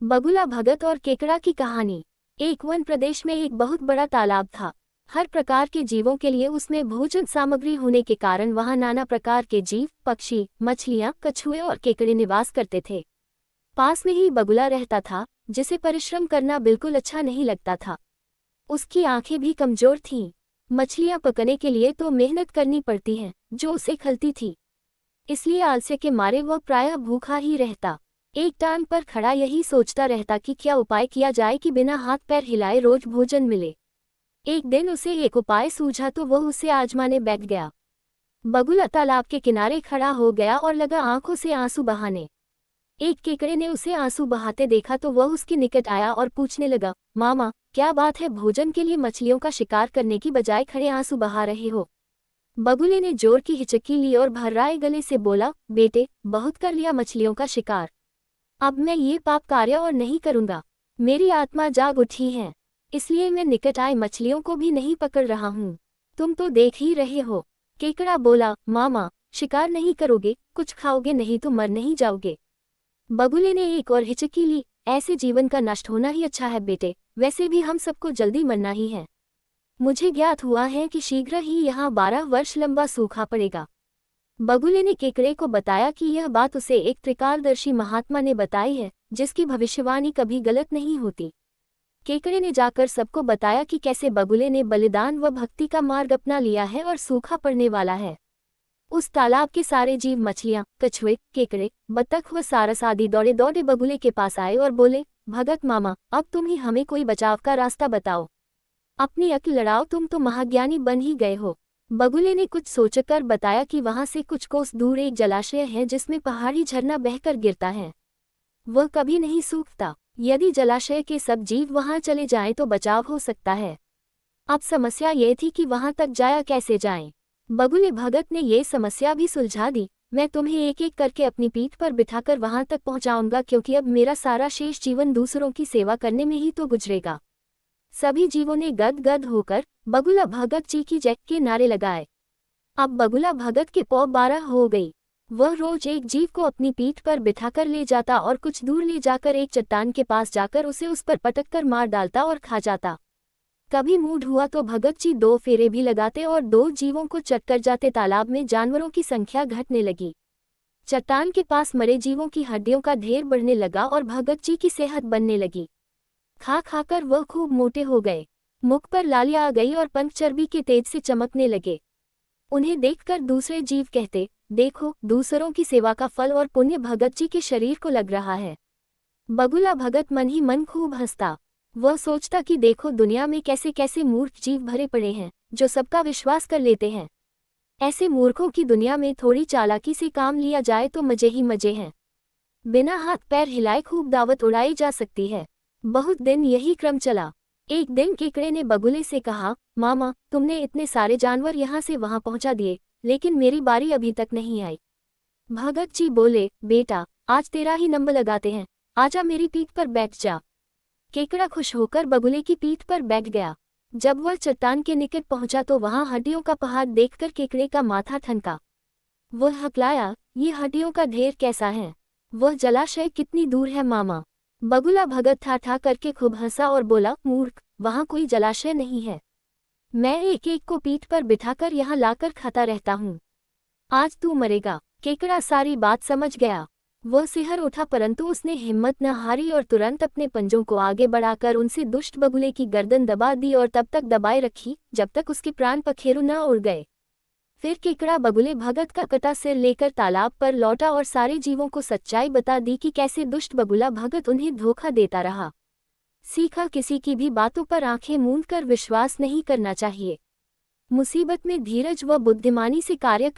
बगुला भगत और केकड़ा की कहानी। एक वन प्रदेश में एक बहुत बड़ा तालाब था। हर प्रकार के जीवों के लिए उसमें भोजन सामग्री होने के कारण वहां नाना प्रकार के जीव, पक्षी, मछलियां, कछुए और केकड़े निवास करते थे। पास में ही बगुला रहता था, जिसे परिश्रम करना बिल्कुल अच्छा नहीं लगता था। उसकी आंखें भी कमजोर थीं। मछलियां पकने के लिए तो मेहनत करनी पड़ती है, जो उसे खलती थी। इसलिए आलस्य के मारे वह प्रायः भूखा ही रहता। एक टांग पर खड़ा यही सोचता रहता कि क्या उपाय किया जाए कि बिना हाथ पैर हिलाए रोज भोजन मिले। एक दिन उसे एक उपाय सूझा तो वह उसे आजमाने बैठ गया। बगुला तालाब के किनारे खड़ा हो गया और लगा आंखों से आंसू बहाने। एक केकड़े ने उसे आंसू बहाते देखा तो वह उसके निकट आया और पूछने लगा, मामा, क्या बात है, भोजन के लिए मछलियों का शिकार करने की बजाय खड़े आंसू बहा रहे हो? बगुले ने जोर की हिचकी ली और भर्राए गले से बोला, बेटे, बहुत कर लिया मछलियों का शिकार। अब मैं ये पाप कार्य और नहीं करूंगा। मेरी आत्मा जाग उठी है, इसलिए मैं निकट आए मछलियों को भी नहीं पकड़ रहा हूँ। तुम तो देख ही रहे हो। केकड़ा बोला, मामा, शिकार नहीं करोगे, कुछ खाओगे नहीं तो मर नहीं जाओगे। बगुले ने एक और हिचकी ली, ऐसे जीवन का नष्ट होना ही अच्छा है बेटे, वैसे भी हम सबको जल्दी मरना ही है। मुझे ज्ञात हुआ है कि शीघ्र ही यहाँ 12 वर्ष लंबा सूखा पड़ेगा। बगुले ने केकड़े को बताया कि यह बात उसे एक त्रिकालदर्शी महात्मा ने बताई है, जिसकी भविष्यवाणी कभी गलत नहीं होती। केकड़े ने जाकर सबको बताया कि कैसे बगुले ने बलिदान व भक्ति का मार्ग अपना लिया है और सूखा पड़ने वाला है। उस तालाब के सारे जीव, मछलियां, कछुए, केकड़े, बत्तख व सारस आदि दौड़े दौड़े बगुले के पास आए और बोले, भगत मामा, अब तुम ही हमें कोई बचाव का रास्ता बताओ। अपनी अक्ल लड़ाओ, तुम तो महाज्ञानी बन ही गए हो। बगुले ने कुछ सोचकर बताया कि वहां से कुछ कोस दूर एक जलाशय है जिसमें पहाड़ी झरना बहकर गिरता है। वह कभी नहीं सूखता। यदि जलाशय के सब जीव वहां चले जाएं तो बचाव हो सकता है। अब समस्या ये थी कि वहां तक जाया कैसे जाएं। बगुले भगत ने ये समस्या भी सुलझा दी। मैं तुम्हें एक एक करके अपनी पीठ पर बिठाकर वहां तक पहुंचाऊंगा, क्योंकि अब मेरा सारा शेष जीवन दूसरों की सेवा करने में ही तो गुजरेगा। सभी जीवों ने गदगद होकर बगुला भगत जी की जय के नारे लगाए। अब बगुला भगत के पौ 12 हो गई। वह रोज एक जीव को अपनी पीठ पर बिठाकर ले जाता और कुछ दूर ले जाकर एक चट्टान के पास जाकर उसे उस पर पटककर मार डालता और खा जाता। कभी मूड हुआ तो भगत जी 2 फेरे भी लगाते और 2 जीवों को चटकर जाते। तालाब में जानवरों की संख्या घटने लगी। चट्टान के पास मरे जीवों की हड्डियों का ढेर बढ़ने लगा और भगत जी की सेहत बनने लगी। खा खाकर वह खूब मोटे हो गए। मुख पर लालियां आ गई और पंख चर्बी के तेज से चमकने लगे। उन्हें देखकर दूसरे जीव कहते, देखो, दूसरों की सेवा का फल और पुण्य भगत जी के शरीर को लग रहा है। बगुला भगत मन ही मन खूब हंसता। वह सोचता कि देखो, दुनिया में कैसे कैसे मूर्ख जीव भरे पड़े हैं, जो सबका विश्वास कर लेते हैं। ऐसे मूर्खों की दुनिया में थोड़ी चालाकी से काम लिया जाए तो मजे ही मजे हैं। बिना हाथ पैर हिलाए खूब दावत उड़ाई जा सकती है। बहुत दिन यही क्रम चला। एक दिन केकड़े ने बगुले से कहा, मामा, तुमने इतने सारे जानवर यहाँ से वहां पहुंचा दिए, लेकिन मेरी बारी अभी तक नहीं आई। भगत जी बोले, बेटा, आज तेरा ही नंबर लगाते हैं, आजा मेरी पीठ पर बैठ जा। केकड़ा खुश होकर बगुले की पीठ पर बैठ गया। जब वह चट्टान के निकट पहुंचा तो वहां हड्डियों का पहाड़ देखकर केकड़े का माथा ठनका। वह हकलाया, ये हड्डियों का ढेर कैसा है? वह जलाशय कितनी दूर है मामा? बगुला भगत ठा ठा करके खूब हंसा और बोला, मूर्ख, वहां कोई जलाशय नहीं है। मैं एक एक को पीठ पर बिठाकर यहाँ लाकर खाता रहता हूँ। आज तू मरेगा। केकड़ा सारी बात समझ गया। वह सिहर उठा, परंतु उसने हिम्मत न हारी और तुरंत अपने पंजों को आगे बढ़ाकर उनसे दुष्ट बगुले की गर्दन दबा दी और तब तक दबाए रखी जब तक उसके प्राण पखेरु न उड़ गए। फिर केकड़ा बगुले भगत का कटा सिर लेकर तालाब पर लौटा और सारे जीवों को सच्चाई बता दी कि कैसे दुष्ट बगुला भगत उन्हें धोखा देता रहा। सीखा, किसी की भी बातों पर आंखें मूंद कर विश्वास नहीं करना चाहिए। मुसीबत में धीरज व बुद्धिमानी से कार्य